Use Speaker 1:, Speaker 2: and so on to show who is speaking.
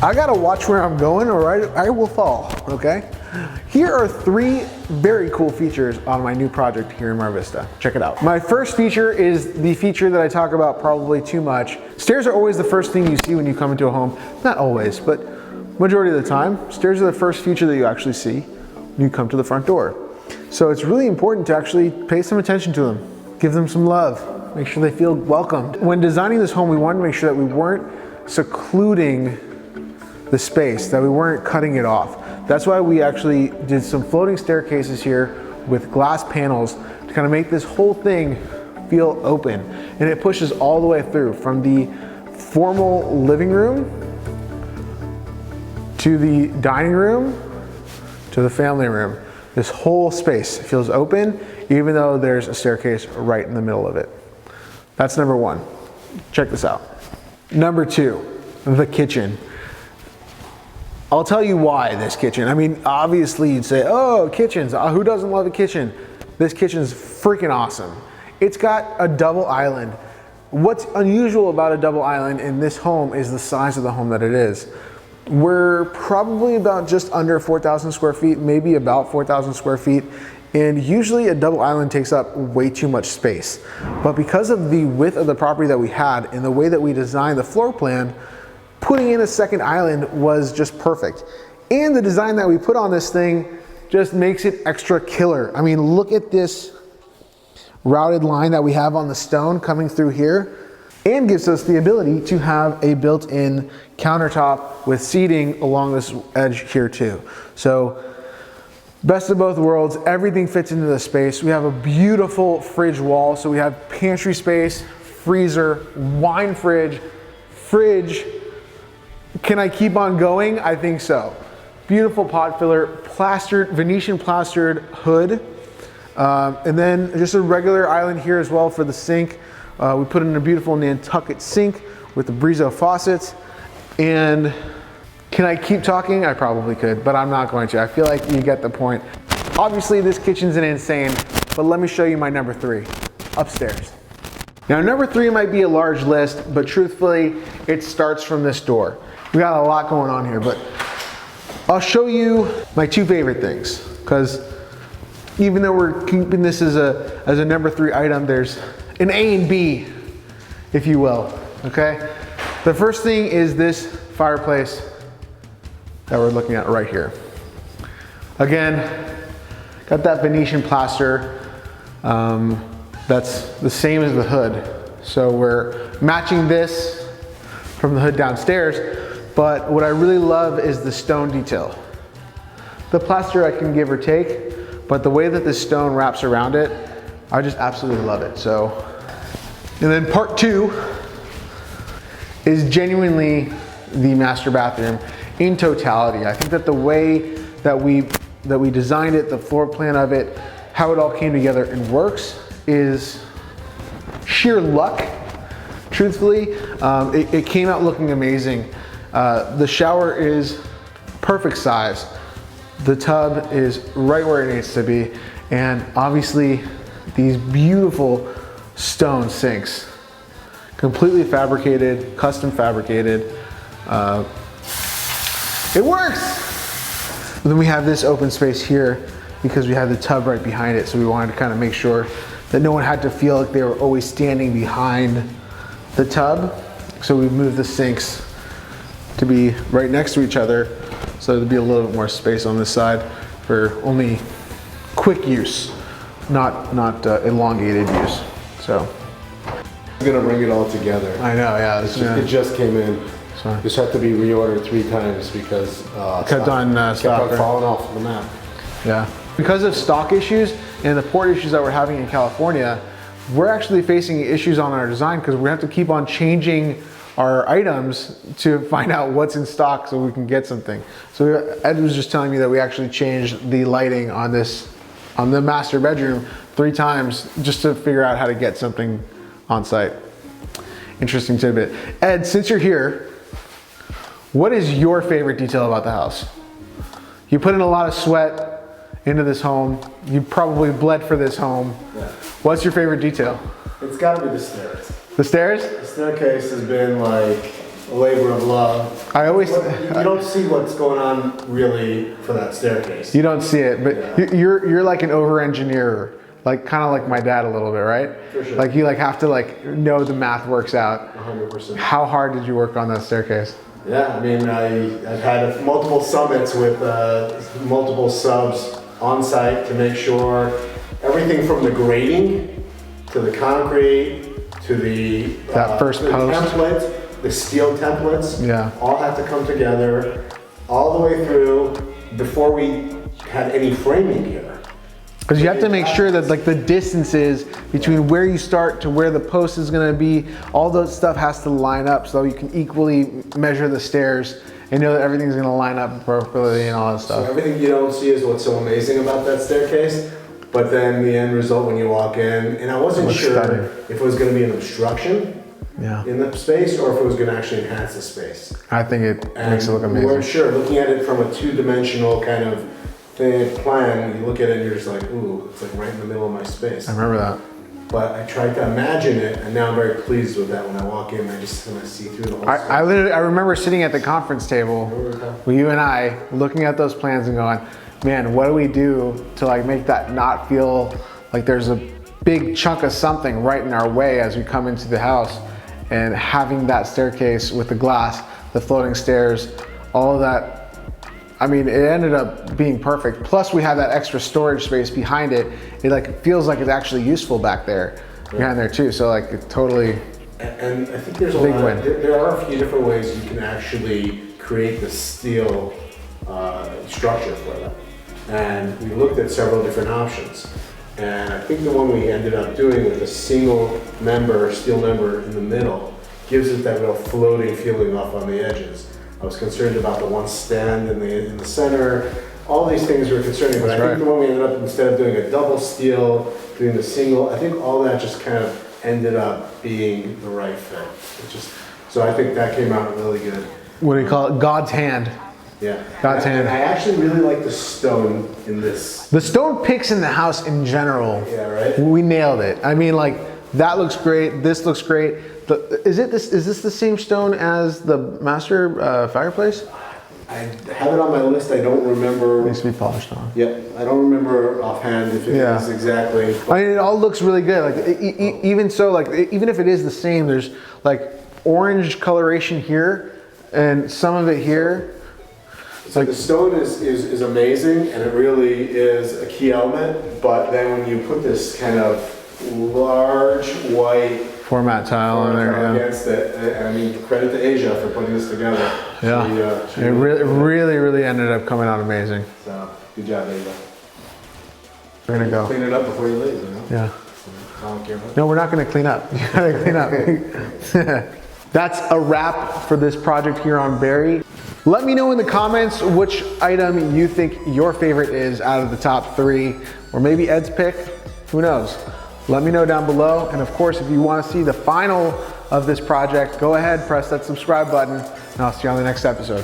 Speaker 1: I gotta watch where I'm going or I will fall, okay? Here are 3 very cool features on my new project here in Mar Vista. Check it out. My first feature is the feature that I talk about probably too much. Stairs are always the first thing you see when you come into a home. Not always, but majority of the time, stairs are the first feature that you actually see when you come to the front door. So it's really important to actually pay some attention to them. Give them some love. Make sure they feel welcomed. When designing this home, we wanted to make sure that we weren't secluding the space, that we weren't cutting it off. That's why we actually did some floating staircases here with glass panels to kind of make this whole thing feel open. And it pushes all the way through from the formal living room to the dining room to the family room. This whole space feels open even though there's a staircase right in the middle of it. That's number 1. Check this out. Number 2, the kitchen. I'll tell you why this kitchen. I mean, obviously you'd say, oh, kitchens, who doesn't love a kitchen? This kitchen's freaking awesome. It's got a double island. What's unusual about a double island in this home is the size of the home that it is. We're probably about just under 4,000 square feet, maybe about 4,000 square feet. And usually a double island takes up way too much space. But because of the width of the property that we had and the way that we designed the floor plan, putting in a second island was just perfect. And the design that we put on this thing just makes it extra killer. I mean, look at this routed line that we have on the stone coming through here, and gives us the ability to have a built-in countertop with seating along this edge here too. So best of both worlds, everything fits into the space. We have a beautiful fridge wall, so we have pantry space, freezer, wine fridge, Can I keep on going? I think so. Beautiful pot filler, plastered, Venetian plastered hood. And then just a regular island here as well for the sink. We put in a beautiful Nantucket sink with the Brizo faucets. And can I keep talking? I probably could, but I'm not going to. I feel like you get the point. Obviously this kitchen's an insane, but let me show you my number 3, upstairs. Now number 3 might be a large list, but truthfully, it starts from this door. We got a lot going on here, but I'll show you my 2 favorite things, because even though we're keeping this as a number 3 item, there's an A and B, if you will, okay? The first thing is this fireplace that we're looking at right here. Again, got that Venetian plaster. That's the same as the hood. So we're matching this from the hood downstairs. But what I really love is the stone detail. The plaster I can give or take, but the way that the stone wraps around it, I just absolutely love it. So, and then part 2 is genuinely the master bathroom in totality. I think that the way that we designed it, the floor plan of it, how it all came together and works is sheer luck. Truthfully, it came out looking amazing. The shower is perfect size. The tub is right where it needs to be. And obviously these beautiful stone sinks, completely fabricated, custom fabricated. It works! But then we have this open space here because we have the tub right behind it. So we wanted to kind of make sure that no one had to feel like they were always standing behind the tub. So we moved the sinks to be right next to each other, so there'd be a little bit more space on this side for only quick use, not elongated use. So
Speaker 2: I'm gonna bring it all together.
Speaker 1: I know, yeah.
Speaker 2: It just came in.
Speaker 1: So
Speaker 2: Just had to be reordered 3 times because
Speaker 1: kept on
Speaker 2: falling off the map.
Speaker 1: Yeah. Because of stock issues and the port issues that we're having in California, we're actually facing issues on our design because we have to keep on changing our items to find out what's in stock so we can get something. So Ed was just telling me that we actually changed the lighting on the master bedroom 3 times just to figure out how to get something on site. Interesting tidbit. Ed, since you're here, what is your favorite detail about the house? You put in a lot of sweat into this home. You probably bled for this home.
Speaker 2: Yeah.
Speaker 1: What's your favorite detail?
Speaker 2: It's gotta be the stairs.
Speaker 1: The stairs?
Speaker 2: The staircase has been like a labor of love.
Speaker 1: I always,
Speaker 2: You don't see what's going on really for that staircase.
Speaker 1: you don't see it, but you're like an over-engineer, like kind of like my dad a little bit, right?
Speaker 2: For sure.
Speaker 1: Like you like have to like know the math works out.
Speaker 2: 100%.
Speaker 1: How hard did you work on that staircase?
Speaker 2: Yeah, I mean, I've had multiple summits with multiple subs on site to make sure everything from the grading to the concrete to the
Speaker 1: That first
Speaker 2: the
Speaker 1: post.
Speaker 2: templates, the steel templates,
Speaker 1: Yeah.
Speaker 2: all have to come together all the way through before we had any framing here.
Speaker 1: Because you have to make sure that like the distances between where you start to where the post is going to be, all those stuff has to line up so you can equally measure the stairs and know that everything's going to line up appropriately and all that
Speaker 2: So
Speaker 1: stuff.
Speaker 2: everything you don't see is what's so amazing about that staircase. But then the end result when you walk in, and I wasn't
Speaker 1: Looks
Speaker 2: sure
Speaker 1: stunning.
Speaker 2: if it was going to be an obstruction
Speaker 1: Yeah,
Speaker 2: in the space or if it was going to actually enhance the space.
Speaker 1: I think it makes it look
Speaker 2: We weren't
Speaker 1: amazing.
Speaker 2: sure. Looking at it from a two-dimensional kind of plan, you look at it and you're just like, ooh, it's like right in the middle of my space.
Speaker 1: I remember that.
Speaker 2: But I tried to imagine it, and now I'm very pleased with that. When I walk in, I just kind of see through the whole space.
Speaker 1: I remember sitting at the conference table with you and I looking at those plans and going, man, what do we do to like make that not feel like there's a big chunk of something right in our way as we come into the house, and having that staircase with the glass, the floating stairs, all of that. I mean, it ended up being perfect. Plus we have that extra storage space behind it. It like feels like it's actually useful back there, behind there too. So like it totally,
Speaker 2: And I think there's a
Speaker 1: Big
Speaker 2: lot.
Speaker 1: win.
Speaker 2: There are a few different ways you can actually create the steel structure for them. And we looked at several different options. And I think the one we ended up doing with a single member, steel member in the middle, gives it that real floating feeling off on the edges. I was concerned about the one stand in the center. All these things were concerning, but
Speaker 1: That's
Speaker 2: I
Speaker 1: right.
Speaker 2: think the one we ended up, instead of doing a double steel, doing the single, I think all that just kind of ended up being the right fit. So I think that came out really good.
Speaker 1: what do you call it? God's hand.
Speaker 2: Yeah.
Speaker 1: God's hand.
Speaker 2: And I actually really like the stone in this.
Speaker 1: The stone picks in the house in general.
Speaker 2: Yeah, right?
Speaker 1: We nailed it. I mean, like that looks great. This looks great. Is this the same stone as the master fireplace?
Speaker 2: I have it on my list. I don't remember.
Speaker 1: Needs to be polished on.
Speaker 2: Yeah, I don't remember offhand if it
Speaker 1: Yeah.
Speaker 2: is exactly.
Speaker 1: I mean, it all looks really good. Like even so, like even if it is the same, there's like orange coloration here, and some of it here.
Speaker 2: So the stone is amazing, and it really is a key element. But then when you put this kind of large white
Speaker 1: Format tile in there. Yeah.
Speaker 2: against it, I mean, credit to Asia for putting this together.
Speaker 1: Yeah.
Speaker 2: She
Speaker 1: It really ended up coming out amazing.
Speaker 2: So good job, Asia.
Speaker 1: We're gonna go.
Speaker 2: Clean it up before you leave. You know?
Speaker 1: Yeah.
Speaker 2: I don't care about.
Speaker 1: No, we're not gonna clean up. You gotta clean up. That's a wrap for this project here on Barry. Let me know in the comments which item you think your favorite is out of the top 3, or maybe Ed's pick, who knows? Let me know down below. And of course, if you wanna see the final of this project, go ahead, press that subscribe button, and I'll see you on the next episode.